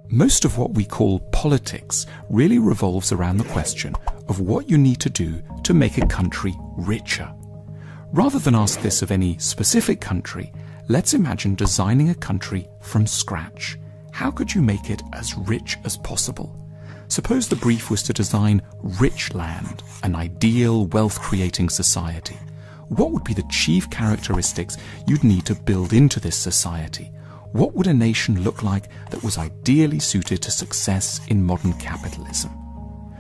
Most of what we call politics really revolves around the question of what you need to do to make a country richer. Rather than ask this of any specific country, let's imagine designing a country from scratch. How could you make it as rich as possible? Suppose the brief was to design rich land, an ideal wealth-creating society. What would be the chief characteristics you'd need to build into this society? What would a nation look like that was ideally suited to success in modern capitalism?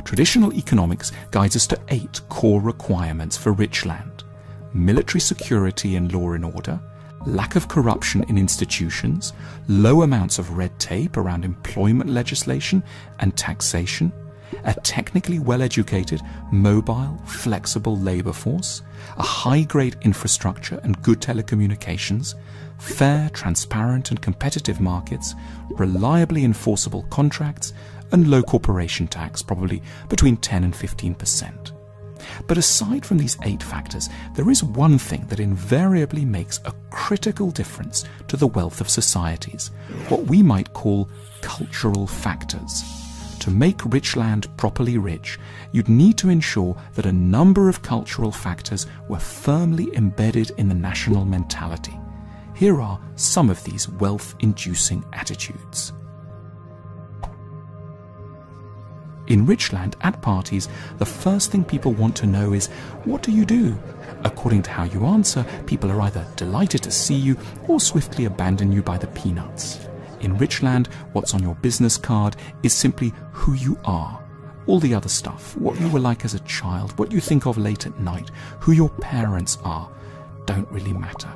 Traditional economics guides us to 8 core requirements for rich land: military security and law and order, lack of corruption in institutions, low amounts of red tape around employment legislation and taxation, a technically well-educated, mobile, flexible labour force, a high-grade infrastructure and good telecommunications, fair, transparent and competitive markets, reliably enforceable contracts, and low corporation tax, probably between 10 and 15%. But aside from these 8 factors, there is one thing that invariably makes a critical difference to the wealth of societies, what we might call cultural factors. To make rich land properly rich, you'd need to ensure that a number of cultural factors were firmly embedded in the national mentality. Here are some of these wealth-inducing attitudes. In rich land, at parties, the first thing people want to know is, what do you do? According to how you answer, people are either delighted to see you or swiftly abandon you by the peanuts. In rich land, what's on your business card is simply who you are. All the other stuff, what you were like as a child, what you think of late at night, who your parents are, don't really matter.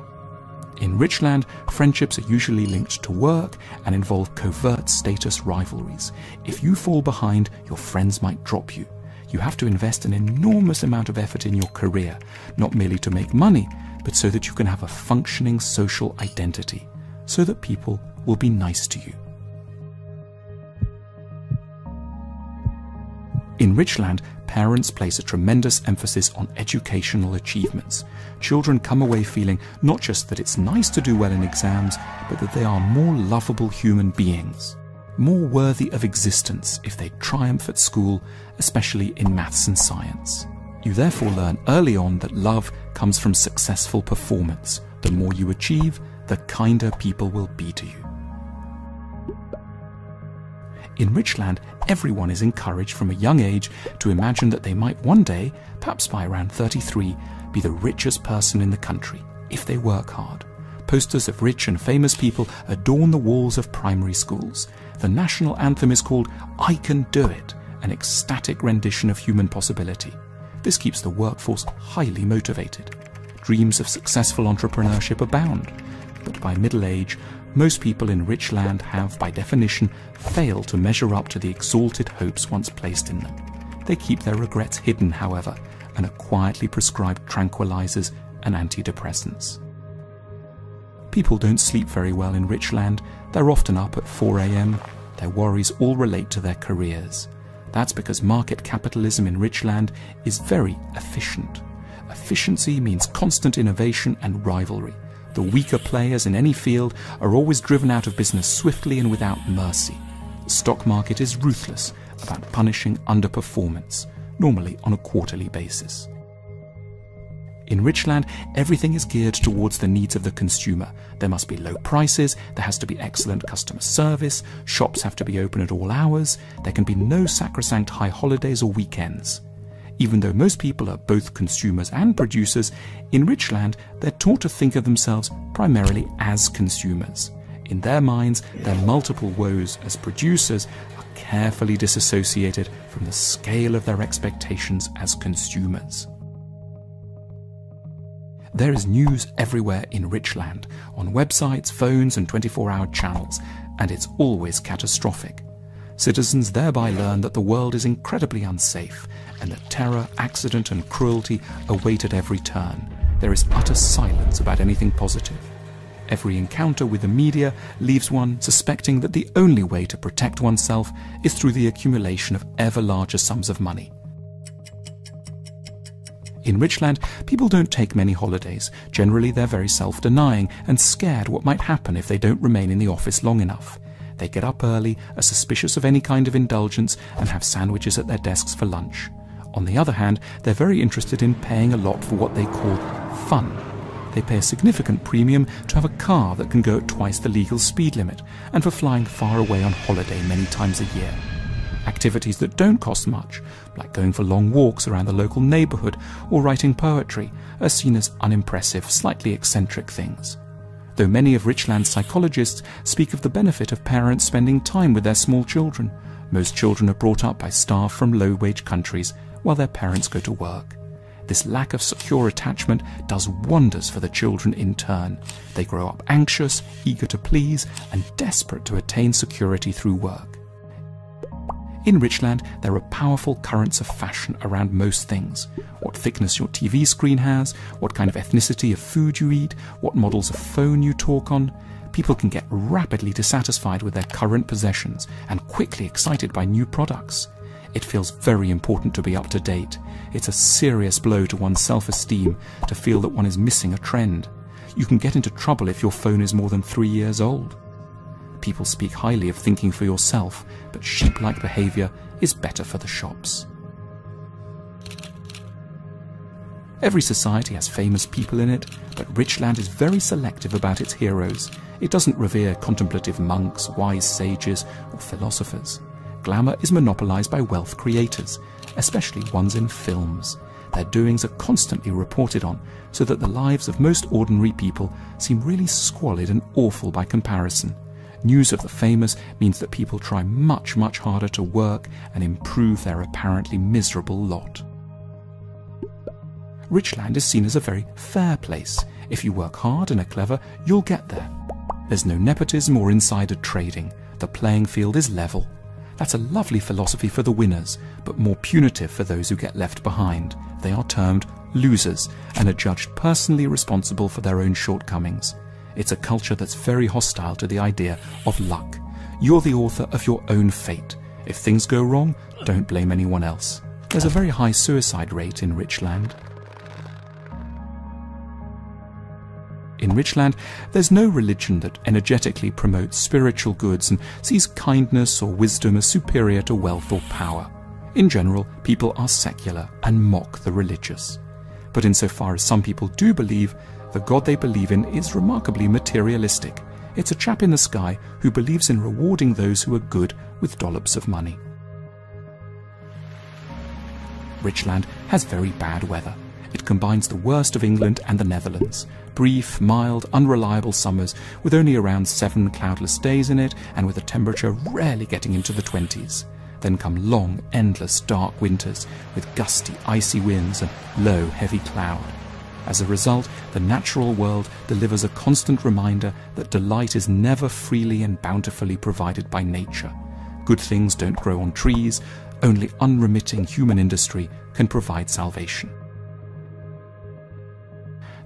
In rich land, friendships are usually linked to work and involve covert status rivalries. If you fall behind, your friends might drop you. You have to invest an enormous amount of effort in your career, not merely to make money, but so that you can have a functioning social identity, so that people will be nice to you. In rich land, parents place a tremendous emphasis on educational achievements. Children come away feeling not just that it's nice to do well in exams, but that they are more lovable human beings, more worthy of existence if they triumph at school, especially in maths and science. You therefore learn early on that love comes from successful performance. The more you achieve, the kinder people will be to you. In rich land, everyone is encouraged from a young age to imagine that they might one day, perhaps by around 33, be the richest person in the country, if they work hard. Posters of rich and famous people adorn the walls of primary schools. The national anthem is called "I Can Do It," an ecstatic rendition of human possibility. This keeps the workforce highly motivated. Dreams of successful entrepreneurship abound, but by middle age, most people in rich land have, by definition, failed to measure up to the exalted hopes once placed in them. They keep their regrets hidden, however, and are quietly prescribed tranquilizers and antidepressants. People don't sleep very well in rich land. They're often up at 4 a.m. Their worries all relate to their careers. That's because market capitalism in rich land is very efficient. Efficiency means constant innovation and rivalry. The weaker players in any field are always driven out of business swiftly and without mercy. The stock market is ruthless about punishing underperformance, normally on a quarterly basis. In rich land, everything is geared towards the needs of the consumer. There must be low prices, there has to be excellent customer service, shops have to be open at all hours, there can be no sacrosanct high holidays or weekends. Even though most people are both consumers and producers, in rich land they're taught to think of themselves primarily as consumers. In their minds, their multiple woes as producers are carefully disassociated from the scale of their expectations as consumers. There is news everywhere in rich land, on websites, phones and 24-hour channels, and it's always catastrophic. Citizens thereby learn that the world is incredibly unsafe and that terror, accident and cruelty await at every turn. There is utter silence about anything positive. Every encounter with the media leaves one suspecting that the only way to protect oneself is through the accumulation of ever larger sums of money. In rich land, people don't take many holidays. Generally, they're very self-denying and scared what might happen if they don't remain in the office long enough. They get up early, are suspicious of any kind of indulgence, and have sandwiches at their desks for lunch. On the other hand, they're very interested in paying a lot for what they call fun. They pay a significant premium to have a car that can go at twice the legal speed limit, and for flying far away on holiday many times a year. Activities that don't cost much, like going for long walks around the local neighbourhood or writing poetry, are seen as unimpressive, slightly eccentric things. Though many of Richland's psychologists speak of the benefit of parents spending time with their small children, most children are brought up by staff from low-wage countries while their parents go to work. This lack of secure attachment does wonders for the children in turn. They grow up anxious, eager to please, and desperate to attain security through work. In Richland, there are powerful currents of fashion around most things. What thickness your TV screen has, what kind of ethnicity of food you eat, what models of phone you talk on. People can get rapidly dissatisfied with their current possessions and quickly excited by new products. It feels very important to be up to date. It's a serious blow to one's self-esteem to feel that one is missing a trend. You can get into trouble if your phone is more than 3 years old. People speak highly of thinking for yourself, but sheep-like behaviour is better for the shops. Every society has famous people in it, but Richland is very selective about its heroes. It doesn't revere contemplative monks, wise sages, or philosophers. Glamour is monopolised by wealth creators, especially ones in films. Their doings are constantly reported on, so that the lives of most ordinary people seem really squalid and awful by comparison. News of the famous means that people try much, much harder to work and improve their apparently miserable lot. Richland is seen as a very fair place. If you work hard and are clever, you'll get there. There's no nepotism or insider trading. The playing field is level. That's a lovely philosophy for the winners, but more punitive for those who get left behind. They are termed losers and are judged personally responsible for their own shortcomings. It's a culture that's very hostile to the idea of luck. You're the author of your own fate. If things go wrong, don't blame anyone else. There's a very high suicide rate in Richland. In Richland, there's no religion that energetically promotes spiritual goods and sees kindness or wisdom as superior to wealth or power. In general, people are secular and mock the religious. But insofar as some people do believe, the God they believe in is remarkably materialistic. It's a chap in the sky who believes in rewarding those who are good with dollops of money. Richland has very bad weather. It combines the worst of England and the Netherlands. Brief, mild, unreliable summers with only around 7 cloudless days in it and with a temperature rarely getting into the 20s. Then come long, endless, dark winters with gusty, icy winds and low, heavy cloud. As a result, the natural world delivers a constant reminder that delight is never freely and bountifully provided by nature. Good things don't grow on trees. Only unremitting human industry can provide salvation.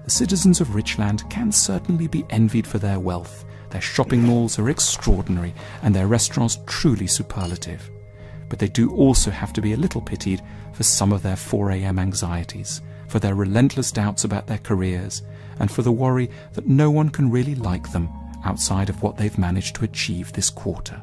The citizens of Richland can certainly be envied for their wealth. Their shopping malls are extraordinary and their restaurants truly superlative. But they do also have to be a little pitied for some of their 4 a.m. anxieties, for their relentless doubts about their careers, and for the worry that no one can really like them outside of what they've managed to achieve this quarter.